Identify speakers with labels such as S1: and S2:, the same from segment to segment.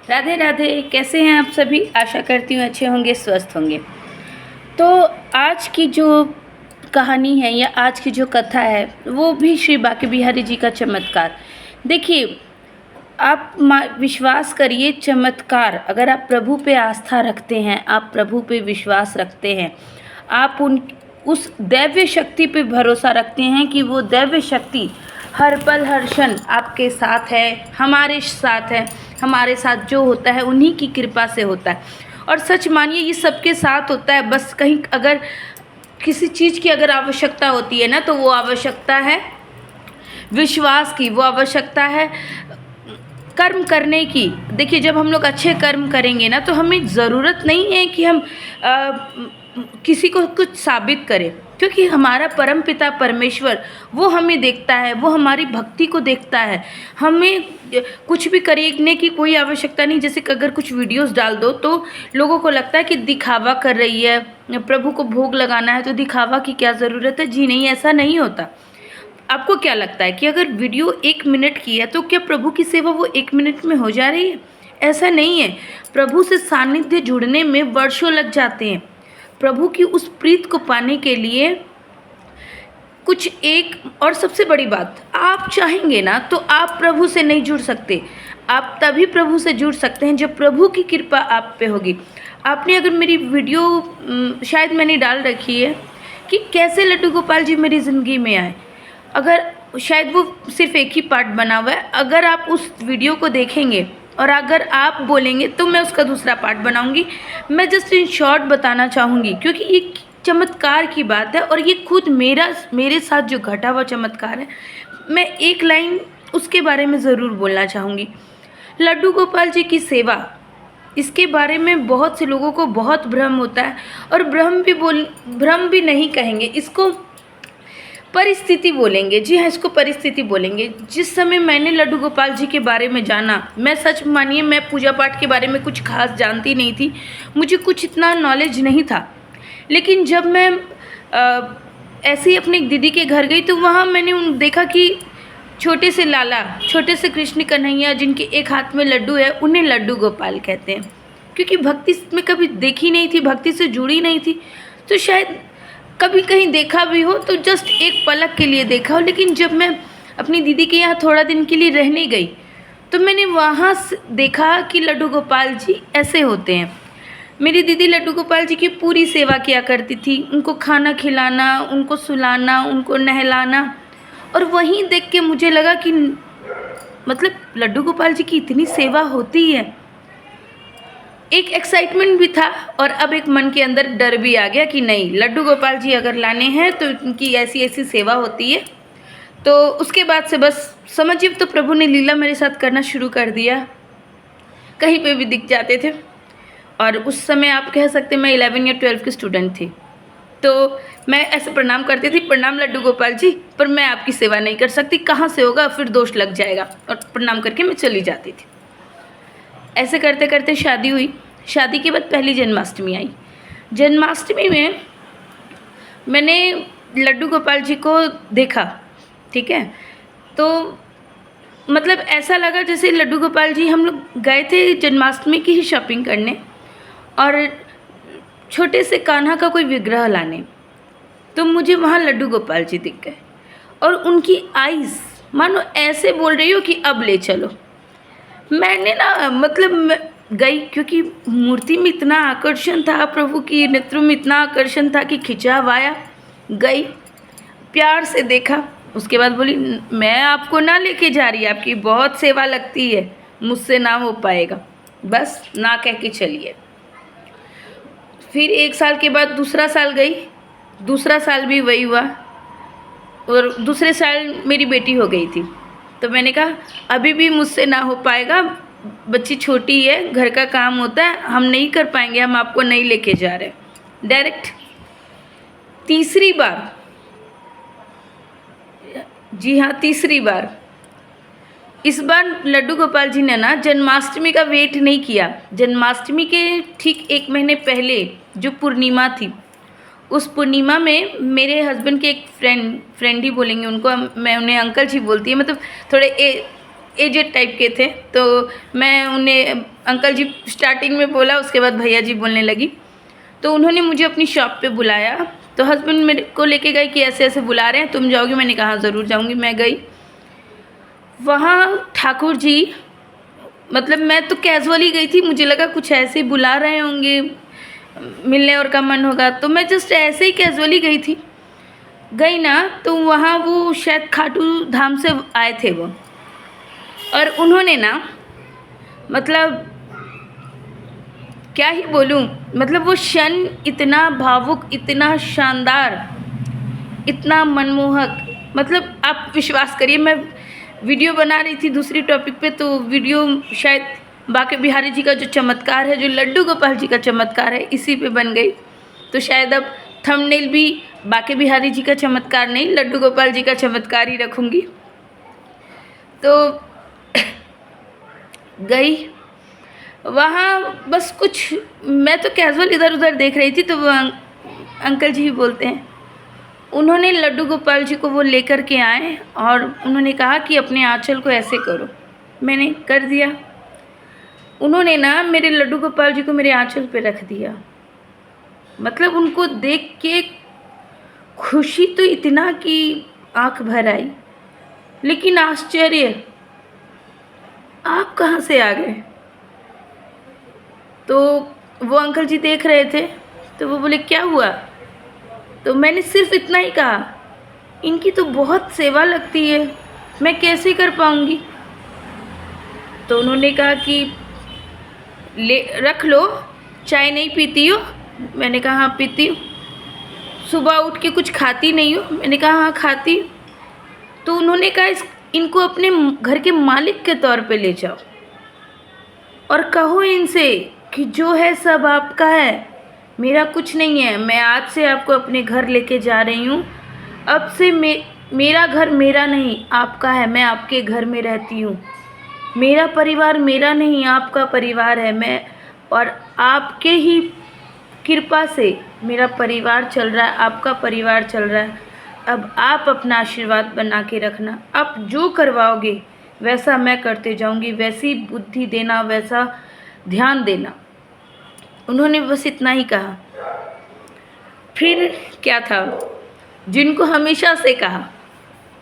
S1: राधे राधे। कैसे हैं आप सभी? आशा करती हूँ अच्छे होंगे, स्वस्थ होंगे। तो आज की जो कहानी है या आज की जो कथा है वो भी श्री बांके बिहारी जी का चमत्कार। देखिए, आप विश्वास करिए, चमत्कार अगर आप प्रभु पे आस्था रखते हैं, आप प्रभु पे विश्वास रखते हैं, आप उन उस दैव्य शक्ति पे भरोसा रखते हैं कि वो दैव्य शक्ति हर पल हर क्षण आपके साथ है, हमारे साथ है। हमारे साथ जो होता है उन्हीं की कृपा से होता है। और सच मानिए ये सबके साथ होता है। बस कहीं अगर किसी चीज़ की अगर आवश्यकता होती है ना, तो वो आवश्यकता है विश्वास की, वो आवश्यकता है कर्म करने की। देखिए, जब हम लोग अच्छे कर्म करेंगे ना, तो हमें ज़रूरत नहीं है कि हम किसी को कुछ साबित करें, क्योंकि हमारा परम पिता परमेश्वर वो हमें देखता है, वो हमारी भक्ति को देखता है। हमें कुछ भी करने की कोई आवश्यकता नहीं। जैसे कि अगर कुछ वीडियोस डाल दो तो लोगों को लगता है कि दिखावा कर रही है, प्रभु को भोग लगाना है तो दिखावा की क्या ज़रूरत है। जी नहीं, ऐसा नहीं होता। आपको क्या लगता है कि अगर वीडियो 1 मिनट की है तो क्या प्रभु की सेवा वो 1 मिनट में हो जा रही है? ऐसा नहीं है। प्रभु से सानिध्य जुड़ने में वर्षों लग जाते हैं। प्रभु की उस प्रीत को पाने के लिए कुछ एक और सबसे बड़ी बात, आप चाहेंगे ना तो आप प्रभु से नहीं जुड़ सकते। आप तभी प्रभु से जुड़ सकते हैं जब प्रभु की कृपा आप पे होगी। आपने अगर मेरी वीडियो शायद मैंने डाल रखी है कि कैसे लड्डू गोपाल जी मेरी ज़िंदगी में आए, अगर शायद वो सिर्फ एक ही पार्ट बना हुआ है। अगर आप उस वीडियो को देखेंगे और अगर आप बोलेंगे तो मैं उसका दूसरा पार्ट बनाऊंगी। मैं जस्ट इन शॉर्ट बताना चाहूँगी, क्योंकि ये चमत्कार की बात है और ये खुद मेरे साथ जो घटा हुआ चमत्कार है। मैं एक लाइन उसके बारे में ज़रूर बोलना चाहूँगी। लड्डू गोपाल जी की सेवा, इसके बारे में बहुत से लोगों को बहुत भ्रम होता है। और भ्रम भी नहीं कहेंगे इसको, परिस्थिति बोलेंगे। जी हाँ, इसको परिस्थिति बोलेंगे। जिस समय मैंने लड्डू गोपाल जी के बारे में जाना, मैं सच मानिए मैं पूजा पाठ के बारे में कुछ खास जानती नहीं थी, मुझे कुछ इतना नॉलेज नहीं था। लेकिन जब मैं ऐसे ही अपनी दीदी के घर गई तो वहाँ मैंने देखा कि छोटे से लाला, छोटे से कृष्ण कन्हैया जिनके एक हाथ में लड्डू है, उन्हें लड्डू गोपाल कहते हैं। क्योंकि भक्ति में कभी देखी नहीं थी, भक्ति से जुड़ी नहीं थी, तो शायद कभी कहीं देखा भी हो तो जस्ट एक पलक के लिए देखा हो। लेकिन जब मैं अपनी दीदी के यहाँ थोड़ा दिन के लिए रहने गई तो मैंने वहाँ देखा कि लड्डू गोपाल जी ऐसे होते हैं। मेरी दीदी लड्डू गोपाल जी की पूरी सेवा किया करती थी, उनको खाना खिलाना, उनको सुलाना, उनको नहलाना। और वहीं देख के मुझे लगा कि मतलब लड्डू गोपाल जी की इतनी सेवा होती है। एक एक्साइटमेंट भी था और अब एक मन के अंदर डर भी आ गया कि नहीं, लड्डू गोपाल जी अगर लाने हैं तो उनकी ऐसी ऐसी सेवा होती है। तो उसके बाद से बस समझिए, तो प्रभु ने लीला मेरे साथ करना शुरू कर दिया। कहीं पे भी दिख जाते थे। और उस समय आप कह सकते मैं 11 या 12 की स्टूडेंट थी, तो मैं ऐसे प्रणाम करती थी, प्रणाम लड्डू गोपाल जी, पर मैं आपकी सेवा नहीं कर सकती, कहाँ से होगा, फिर दोष लग जाएगा। और प्रणाम करके मैं चली जाती थी। ऐसे करते करते शादी हुई। शादी के बाद पहली जन्माष्टमी आई। जन्माष्टमी में मैंने लड्डू गोपाल जी को देखा, ठीक है। तो मतलब ऐसा लगा जैसे लड्डू गोपाल जी, हम लोग गए थे जन्माष्टमी की ही शॉपिंग करने और छोटे से कान्हा का कोई विग्रह लाने, तो मुझे वहाँ लड्डू गोपाल जी दिख गए। और उनकी आइज़ मानो ऐसे बोल रही हो कि अब ले चलो। मैंने ना मतलब गई, क्योंकि मूर्ति में इतना आकर्षण था, प्रभु की नेत्रों में इतना आकर्षण था कि खिंचावाया। गई, प्यार से देखा, उसके बाद बोली मैं आपको ना लेके जा रही, आपकी बहुत सेवा लगती है, मुझसे ना हो पाएगा, बस ना कह के चलिए। फिर 1 साल के बाद दूसरा साल गई, दूसरा साल भी वही हुआ। और दूसरे साल मेरी बेटी हो गई थी, तो मैंने कहा अभी भी मुझसे ना हो पाएगा, बच्ची छोटी है, घर का काम होता है, हम नहीं कर पाएंगे, हम आपको नहीं लेके जा रहे। डायरेक्ट तीसरी बार, जी हाँ तीसरी बार, इस बार लड्डू गोपाल जी ने ना जन्माष्टमी का वेट नहीं किया। जन्माष्टमी के ठीक 1 महीने पहले जो पूर्णिमा थी, उस पूर्णिमा में मेरे हस्बैंड के एक फ्रेंड ही बोलेंगे उनको, मैं उन्हें अंकल जी बोलती है, मतलब थोड़े एजेड टाइप के थे। तो मैं उन्हें अंकल जी स्टार्टिंग में बोला, उसके बाद भैया जी बोलने लगी। तो उन्होंने मुझे अपनी शॉप पे बुलाया। तो हस्बैंड मेरे को लेके गए कि ऐसे ऐसे बुला रहे हैं, तुम जाओगी? मैंने कहा ज़रूर जाऊंगी। मैं गई वहाँ। ठाकुर जी, मतलब मैं तो कैजुअली गई थी, मुझे लगा कुछ ऐसे ही बुला रहे होंगे, मिलने और का मन होगा, तो मैं जस्ट ऐसे ही कैजुअली गई ना। तो वहाँ वो शायद खाटू धाम से आए थे वो, और उन्होंने ना, मतलब क्या ही बोलूँ, मतलब वो क्षण इतना भावुक, इतना शानदार, इतना मनमोहक, मतलब आप विश्वास करिए। मैं वीडियो बना रही थी दूसरी टॉपिक पे, तो वीडियो शायद बांके बिहारी जी का जो चमत्कार है, जो लड्डू गोपाल जी का चमत्कार है, इसी पे बन गई। तो शायद अब थंबनेल भी बांके बिहारी जी का चमत्कार नहीं, लड्डू गोपाल जी का चमत्कार ही रखूँगी। तो गई वहाँ, बस कुछ मैं तो कैजुअल इधर उधर देख रही थी। तो वो अंकल जी ही बोलते हैं, उन्होंने लड्डू गोपाल जी को वो लेकर के आए और उन्होंने कहा कि अपने आँचल को ऐसे करो। मैंने कर दिया। उन्होंने ना मेरे लड्डू गोपाल जी को मेरे आँचल पे रख दिया। मतलब उनको देख के खुशी तो इतना कि आँख भर आई, लेकिन आश्चर्य, आप कहाँ से आ गए? तो वो अंकल जी देख रहे थे। तो वो बोले क्या हुआ? तो मैंने सिर्फ इतना ही कहा, इनकी तो बहुत सेवा लगती है, मैं कैसे कर पाऊँगी? तो उन्होंने कहा कि ले रख लो, चाय नहीं पीती हो? मैंने कहा हाँ पीती हूँ। सुबह उठ के कुछ खाती नहीं हो? मैंने कहा हाँ खाती हूँ। तो उन्होंने कहा इनको अपने घर के मालिक के तौर पे ले जाओ और कहो इनसे कि जो है सब आपका है, मेरा कुछ नहीं है। मैं आज से आपको अपने घर लेके जा रही हूँ। अब से मेरा घर मेरा नहीं, आपका है। मैं आपके घर में रहती हूँ। मेरा परिवार मेरा नहीं, आपका परिवार है। मैं और आपके ही कृपा से मेरा परिवार चल रहा है, आपका परिवार चल रहा है। अब आप अपना आशीर्वाद बना के रखना। आप जो करवाओगे वैसा मैं करते जाऊंगी, वैसी बुद्धि देना, वैसा ध्यान देना। उन्होंने बस इतना ही कहा। फिर क्या था, जिनको हमेशा से कहा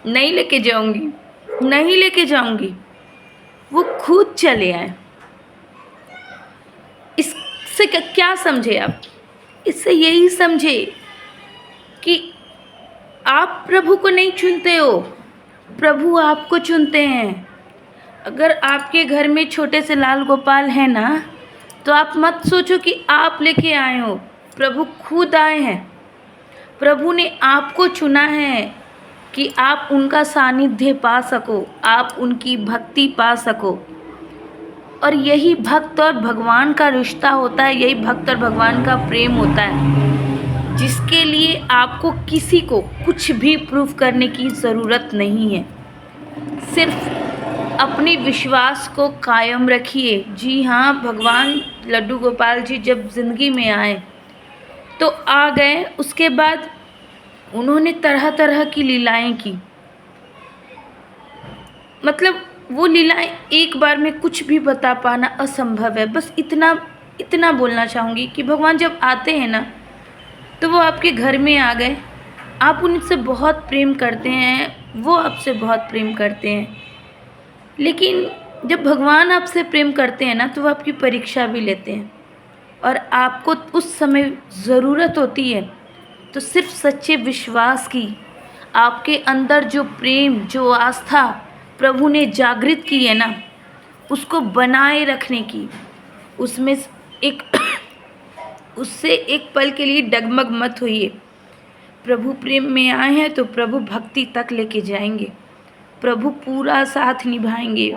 S1: नहीं लेके जाऊंगी, नहीं लेके जाऊंगी, वो खुद चले आए। इससे क्या समझे आप? इससे यही समझे कि आप प्रभु को नहीं चुनते हो, प्रभु आपको चुनते हैं। अगर आपके घर में छोटे से लाल गोपाल है ना, तो आप मत सोचो कि आप लेके आए हो, प्रभु खुद आए हैं। प्रभु ने आपको चुना है कि आप उनका सानिध्य पा सको, आप उनकी भक्ति पा सको। और यही भक्त और भगवान का रिश्ता होता है, यही भक्त और भगवान का प्रेम होता है, जिसके लिए आपको किसी को कुछ भी प्रूफ करने की ज़रूरत नहीं है। सिर्फ अपने विश्वास को कायम रखिए। जी हाँ, भगवान लड्डू गोपाल जी जब ज़िंदगी में आए तो आ गए, उसके बाद उन्होंने तरह तरह की लीलाएं की। मतलब वो लीलाएं एक बार में कुछ भी बता पाना असंभव है। बस इतना बोलना चाहूँगी कि भगवान जब आते हैं ना, तो वो आपके घर में आ गए। आप उनसे बहुत प्रेम करते हैं, वो आपसे बहुत प्रेम करते हैं। लेकिन जब भगवान आपसे प्रेम करते हैं ना, तो वो आपकी परीक्षा भी लेते हैं। और आपको उस समय ज़रूरत होती है तो सिर्फ सच्चे विश्वास की, आपके अंदर जो प्रेम, जो आस्था प्रभु ने जागृत की है ना, उसको बनाए रखने की। उसमें उससे एक पल के लिए डगमग मत होइए। प्रभु प्रेम में आए हैं तो प्रभु भक्ति तक लेके जाएंगे, प्रभु पूरा साथ निभाएंगे।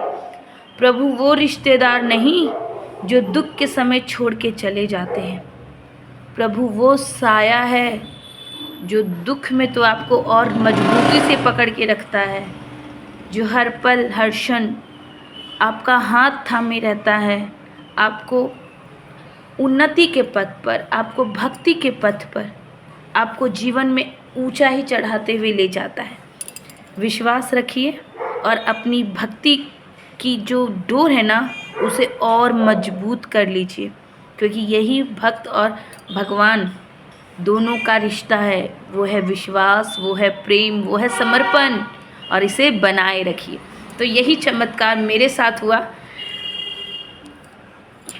S1: प्रभु वो रिश्तेदार नहीं जो दुख के समय छोड़ के चले जाते हैं। प्रभु वो साया है जो दुख में तो आपको और मजबूती से पकड़ के रखता है, जो हर पल हर क्षण आपका हाथ थामे रहता है, आपको उन्नति के पथ पर, आपको भक्ति के पथ पर, आपको जीवन में ऊंचाई चढ़ाते हुए ले जाता है। विश्वास रखिए और अपनी भक्ति की जो डोर है ना उसे और मजबूत कर लीजिए, क्योंकि यही भक्त और भगवान दोनों का रिश्ता है। वो है विश्वास, वो है प्रेम, वो है समर्पण, और इसे बनाए रखिए। तो यही चमत्कार मेरे साथ हुआ।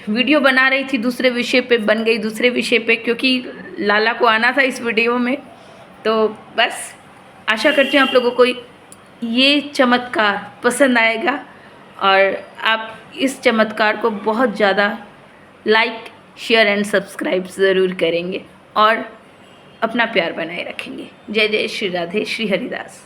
S1: वीडियो बना रही थी दूसरे विषय पे, बन गई दूसरे विषय पे, क्योंकि लाला को आना था इस वीडियो में। तो बस आशा करती हूँ आप लोगों को ये चमत्कार पसंद आएगा और आप इस चमत्कार को बहुत ज़्यादा लाइक, शेयर एंड सब्सक्राइब ज़रूर करेंगे और अपना प्यार बनाए रखेंगे। जय जय श्री राधे, श्री हरिदास।